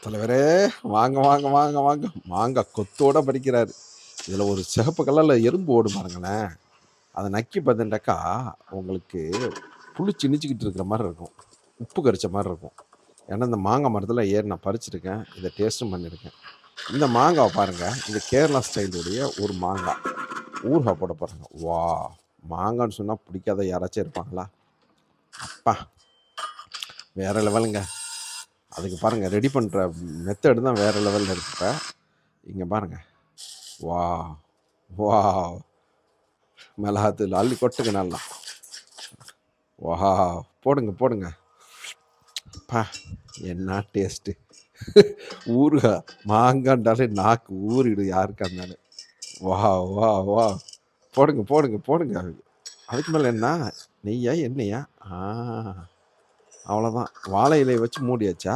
தலைவரே! வாங்க, வாங்க, வாங்க, வாங்க. மாங்கா கொத்தோட பறிக்கிறாரு. இதுல ஒரு சிகப்பு கலர்ல எறும்பு ஓடும் பாருங்களேன். அத நக்கி பார்த்துட்டாக்கா, உங்களுக்கு புளிச்சு இனிச்சுக்கிட்டு இருக்கிற மாரி இருக்கும். உப்பு கரிச்ச மாரி இருக்கும். ஏன்னா, இந்த மாங்கா மரத்துல ஏறி நான் பறிச்சிருக்கேன். இத டேஸ்ட்டும் பண்ணியிருக்கேன். இந்த மாங்காவ பாருங்க. இது கேரளா ஸ்டைலுடைய ஒரு மாங்கா. ஊறுகாய் போட போறாங்க. வாவ்! மாங்கான்னு சொன்னா பிடிக்காத யாராச்சும் இருப்பாங்களா? அப்பா! வேற லெவலுங்க. அதுக்கு பாருங்க ரெடி பண்ற மெத்தட் தான் வேற லெவல்ல இருக்கு இப்ப. இங்க பாருங்க. வாவ்! வாவ்! மிளகாத்தூள் அள்ளி கொட்டுங்க நல்லா. வாவ்! போடுங்க, போடுங்க. அப்பா! என்ன டேஸ்ட்டு. ஊறுகாய் மாங்கான்றாலே நாக்கு ஊறிடும் யாருக்கா இருந்தாலும். வாவ்! வாவ்! வாவ்! போடுங்க, போடுங்க, போடுங்க. அதுக்கு மேல என்ன? நெய்யா? எண்ணெயா? ஆ அவ்வளோதான். வாழை இலைய வச்சு மூடியாச்சா?